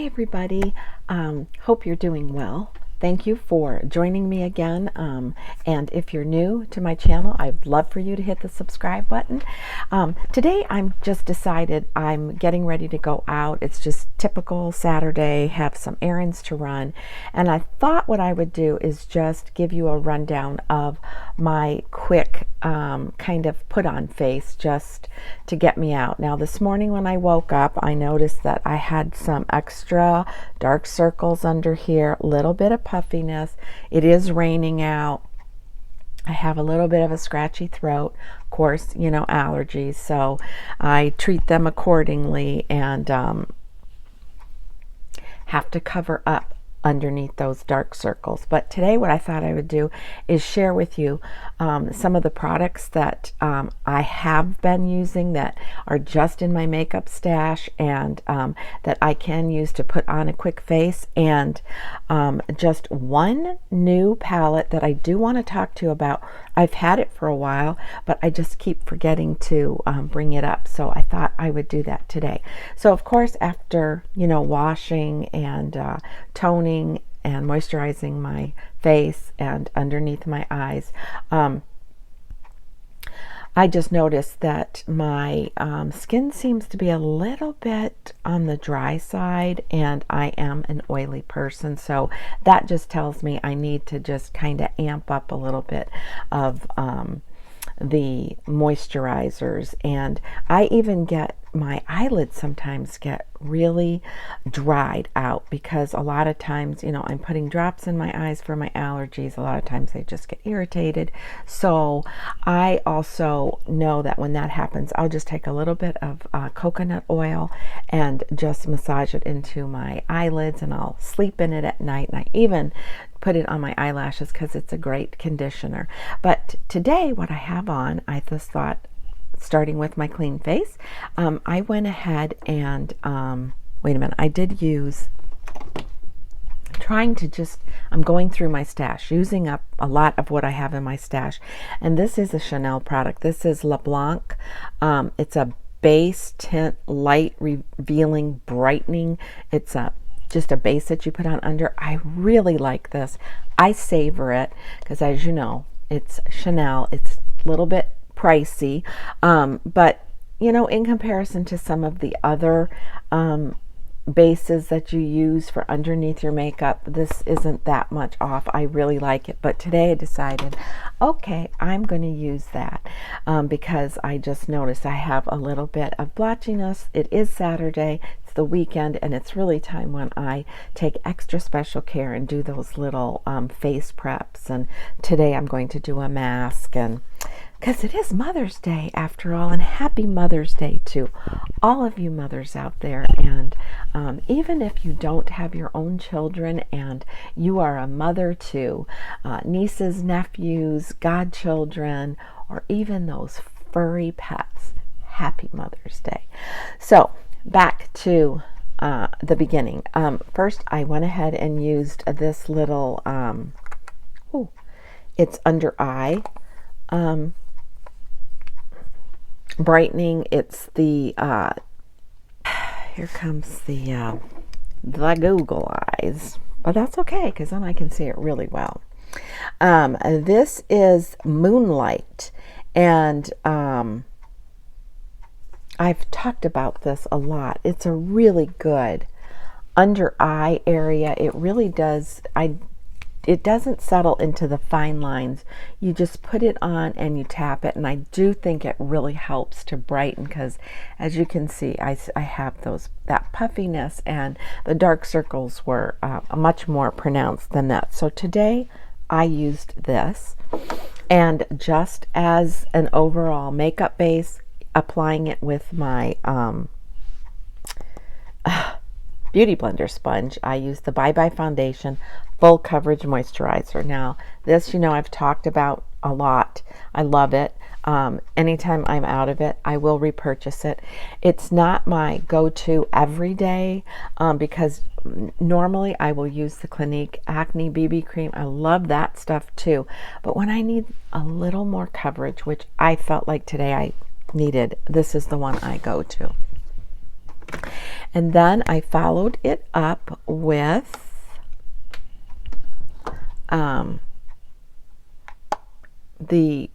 Hi everybody, hope you're doing well. Thank you for joining me again, and if you're new to my channel, I'd love for you to hit the subscribe button. Today I'm just decided I'm getting ready to go out. It's just typical Saturday, have some errands to run, and I thought what I would do is just give you a rundown of my quick kind of put on face just to get me out. Now this morning when I woke up, I noticed that I had some extra dark circles under here, a little bit of puffiness. It is raining out. I have a little bit of a scratchy throat, of course, you know, allergies, so I treat them accordingly and have to cover up underneath those dark circles. But today what I thought I would do is share with you some of the products that I have been using that are just in my makeup stash and that I can use to put on a quick face, and just one new palette that I do want to talk to you about. I've had it for a while, but I just keep forgetting to bring it up, so I thought I would do that today. So of course, after, you know, washing and toning and moisturizing my face and underneath my eyes, I just noticed that my skin seems to be a little bit on the dry side, and I am an oily person, so that just tells me I need to just kind of amp up a little bit of the moisturizers. And I even get my eyelids sometimes get really dried out because a lot of times, you know, I'm putting drops in my eyes for my allergies. A lot of times they just get irritated. So I also know that when that happens, I'll just take a little bit of coconut oil and just massage it into my eyelids, and I'll sleep in it at night. And I even put it on my eyelashes because it's a great conditioner. But today what I have on, I just thought, starting with my clean face, I went ahead and wait a minute, I did use, I'm going through my stash, using up a lot of what I have in my stash, and this is a Chanel product. This is LeBlanc. It's a base tint, light revealing brightening. It's just a base that you put on under. I really like this. I savor it because, as you know, it's Chanel. It's a little bit pricey, but you know, in comparison to some of the other bases that you use for underneath your makeup, this isn't that much off. I really like it, but today I decided, okay, I'm going to use that because I just noticed I have a little bit of blotchiness. It is Saturday, it's the weekend, and it's really time when I take extra special care and do those little face preps. And today I'm going to do a mask, and because it is Mother's Day after all, and happy Mother's Day to all of you mothers out there. And even if you don't have your own children and you are a mother to nieces, nephews, godchildren, or even those furry pets, happy Mother's Day. So back to the beginning. First I went ahead and used this little, it's under eye brightening. It's the here comes the Google eyes, but that's okay because then I can see it really well. This is Moonlight, and I've talked about this a lot. It's a really good under eye area. It really does. It doesn't settle into the fine lines. You just put it on and you tap it, and I do think it really helps to brighten because, as you can see, I have that puffiness, and the dark circles were much more pronounced than that. So today I used this, and just as an overall makeup base, applying it with my Beauty Blender sponge, I use the Bye Bye Foundation Full Coverage Moisturizer. Now, this, you know, I've talked about a lot. I love it. Anytime I'm out of it, I will repurchase it. It's not my go-to every day because normally I will use the Clinique Acne BB Cream. I love that stuff too. But when I need a little more coverage, which I felt like today I needed, this is the one I go to. And then I followed it up with the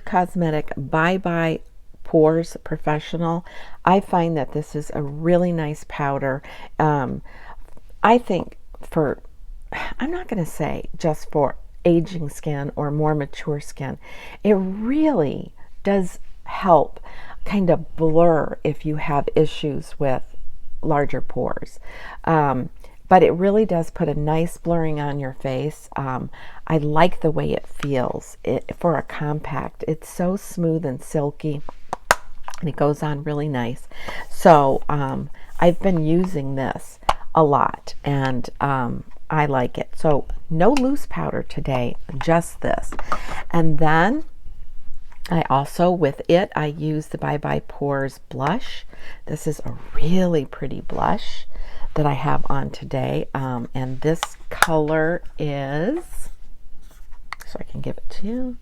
Cosmetic Bye Bye Pores Professional. I find that this is a really nice powder. I think for, I'm not going to say just for aging skin or more mature skin, it really does help kind of blur if you have issues with larger pores. But it really does put a nice blurring on your face. I like the way it feels for a compact. It's so smooth and silky, and it goes on really nice. So I've been using this a lot, and I like it. So no loose powder today, just this. And then I also, with it, I use the Bye Bye Pores blush. This is a really pretty blush that I have on today, and this color is, so I can give it to you,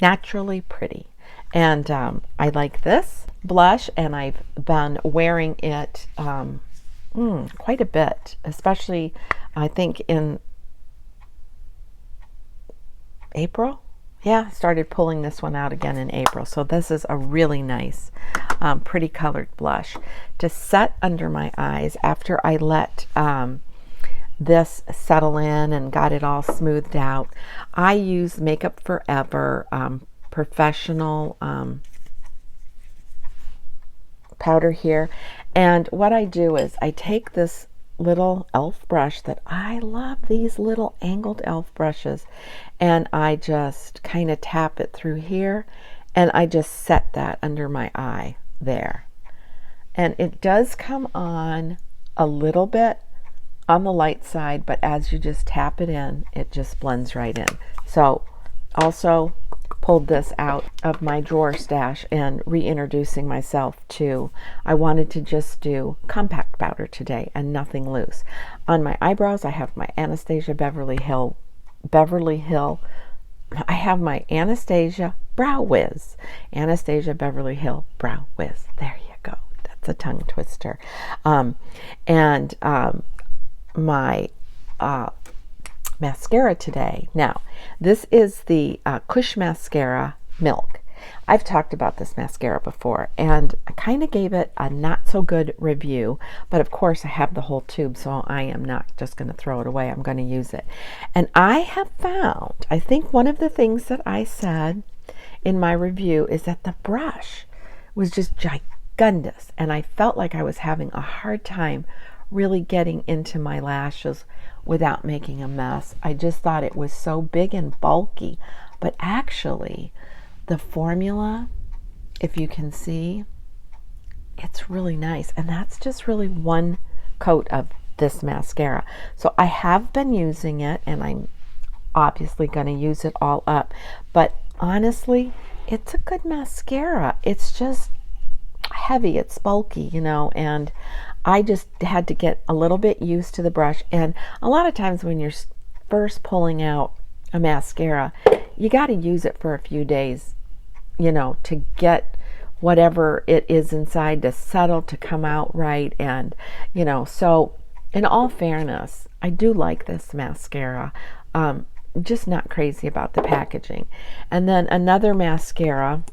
Naturally Pretty. And I like this blush, and I've been wearing it quite a bit, especially I think in April. Yeah, I started pulling this one out again in April. So this is a really nice, pretty colored blush to set under my eyes after I let this settle in and got it all smoothed out. I use Makeup Forever Professional powder here. And what I do is I take this little e.l.f. brush that I love, these little angled e.l.f. brushes, and I just kind of tap it through here, and I just set that under my eye there. And it does come on a little bit on the light side, but as you just tap it in, it just blends right in. So also pulled this out of my drawer stash and reintroducing myself to, I wanted to just do compact powder today and nothing loose. On my eyebrows, I have my Anastasia Beverly Hill, I have my Anastasia Brow Wiz, Anastasia Beverly Hill Brow Wiz. There you go. That's a tongue twister. My mascara today. Now, this is the Cush Mascara Milk. I've talked about this mascara before, and I kind of gave it a not so good review, but of course I have the whole tube, so I am not just going to throw it away. I'm going to use it. And I have found, I think one of the things that I said in my review is that the brush was just gigundous, and I felt like I was having a hard time really getting into my lashes without making a mess. I just thought it was so big and bulky, but actually the formula, if you can see, it's really nice, and that's just really one coat of this mascara. So I have been using it, and I'm obviously going to use it all up, but honestly, it's a good mascara. It's just heavy, it's bulky, you know, and I just had to get a little bit used to the brush. And a lot of times when you're first pulling out a mascara, you got to use it for a few days, you know, to get whatever it is inside to settle, to come out right. And, you know, so in all fairness, I do like this mascara. Just not crazy about the packaging. And then another mascara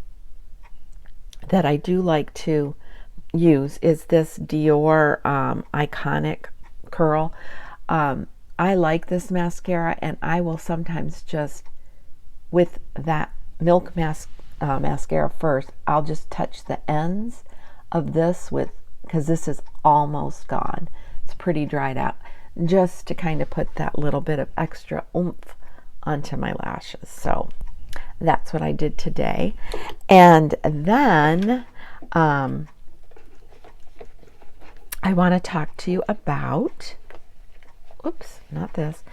that I do like to use is this Dior Iconic Curl. I like this mascara, and I will sometimes just, with that Milk mascara first, I'll just touch the ends of this with, because this is almost gone. It's pretty dried out, just to kind of put that little bit of extra oomph onto my lashes. So that's what I did today. And then I want to talk to you about, oops, not this,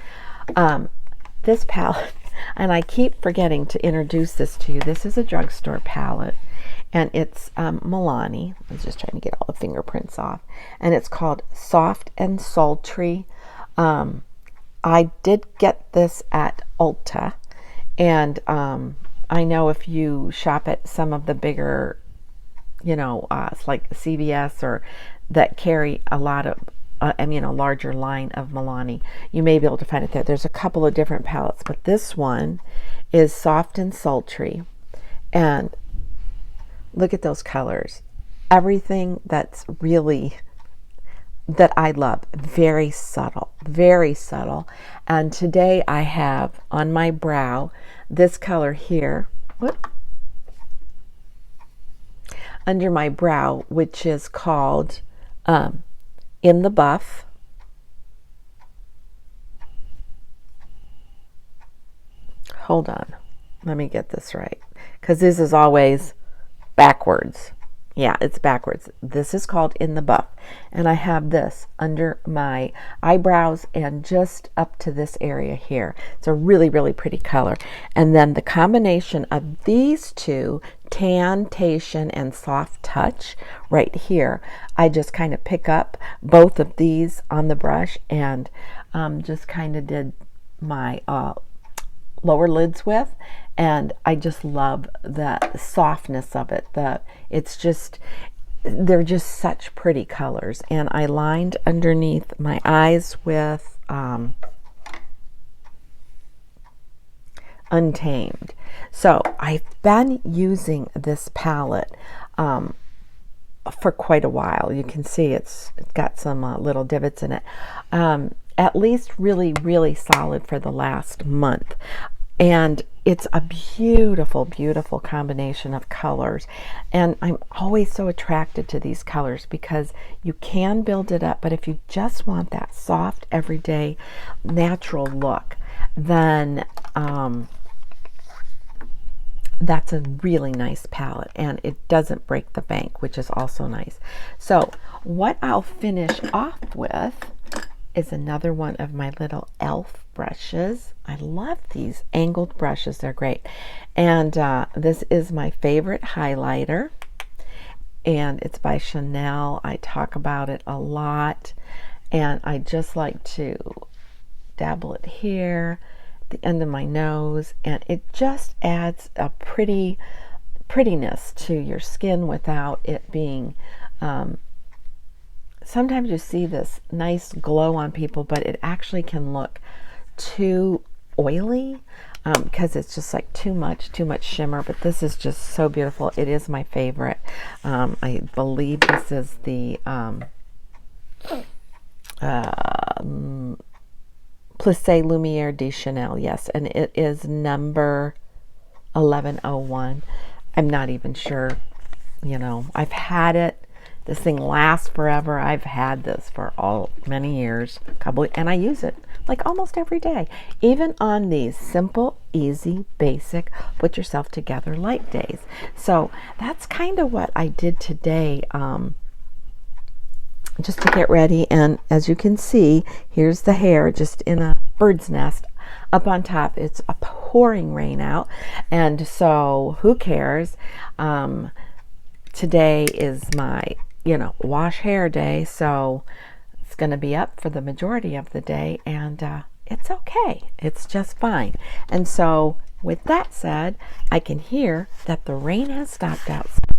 this palette. And I keep forgetting to introduce this to you. This is a drugstore palette, and it's Milani. I was just trying to get all the fingerprints off. And it's called Soft and Sultry. I did get this at Ulta, and I know if you shop at some of the bigger it's like CVS or that carry a lot of, a larger line of Milani. You may be able to find it there. There's a couple of different palettes, but this one is Soft and Sultry. And look at those colors. Everything that's really, that I love. Very subtle, very subtle. And today I have on my brow this color here. Whoop. Under my brow, which is called In the Buff. Hold on, let me get this right, because this is always backwards. Yeah, it's backwards. This is called In the Buff, and I have this under my eyebrows and just up to this area here. It's a really, really pretty color. And then the combination of these two, Tantation and Soft Touch, right here, I just kind of pick up both of these on the brush and just kind of did my lower lids with, and I just love the softness of it. They're just such pretty colors. And I lined underneath my eyes with Untamed. So I've been using this palette for quite a while. You can see it's got some little divots in it. At least really, really solid for the last month. And it's a beautiful, beautiful combination of colors. And I'm always so attracted to these colors because you can build it up, but if you just want that soft, everyday, natural look, then that's a really nice palette, and it doesn't break the bank, which is also nice. So what I'll finish off with is another one of my little e.l.f. brushes. I love these angled brushes. They're great. And this is my favorite highlighter, and it's by Chanel. I talk about it a lot, and I just like to dabble it here at the end of my nose, and it just adds a prettiness to your skin without it being sometimes you see this nice glow on people, but it actually can look too oily because it's just like too much shimmer. But this is just so beautiful. It is my favorite. I believe this is the Plissé Lumiere de Chanel, yes, and it is number 1101. I'm not even sure, I've had it. This thing lasts forever. I've had this for many years, and I use it like almost every day, even on these simple, easy, basic, put yourself together light days. So that's kind of what I did today, just to get ready. And as you can see, here's the hair just in a bird's nest up on top. It's a pouring rain out, and so who cares? Today is my wash hair day, so it's going to be up for the majority of the day, and it's okay. It's just fine. And so with that said, I can hear that the rain has stopped outside,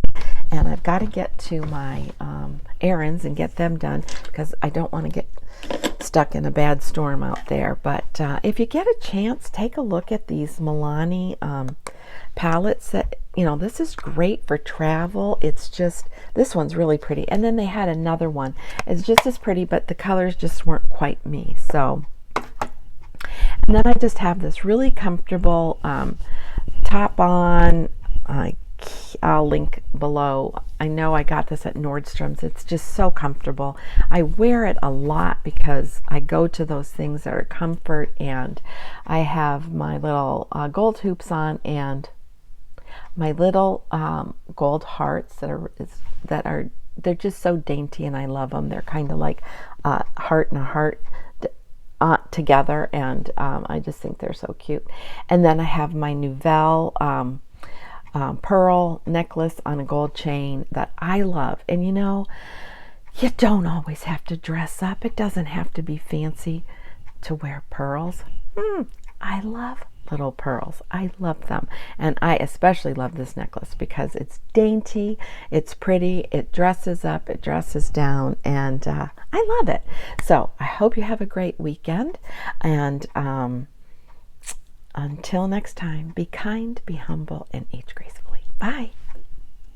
and I've got to get to my errands and get them done because I don't want to get stuck in a bad storm out there. But if you get a chance, take a look at these Milani palettes. That this is great for travel. It's just, this one's really pretty. And then they had another one. It's just as pretty, but the colors just weren't quite me. So, and then I just have this really comfortable top on. I'll link below. I know I got this at Nordstrom's. It's just so comfortable. I wear it a lot because I go to those things that are comfort, and I have my little gold hoops on and my little gold hearts that are they're just so dainty, and I love them. They're kind of like a heart and a heart together, and I just think they're so cute. And then I have my Nouvelle pearl necklace on a gold chain that I love. And you don't always have to dress up. It doesn't have to be fancy to wear pearls. I love little pearls. I love them. And I especially love this necklace because it's dainty, it's pretty, it dresses up, it dresses down, and I love it. So I hope you have a great weekend. And until next time, be kind, be humble, and age gracefully. Bye.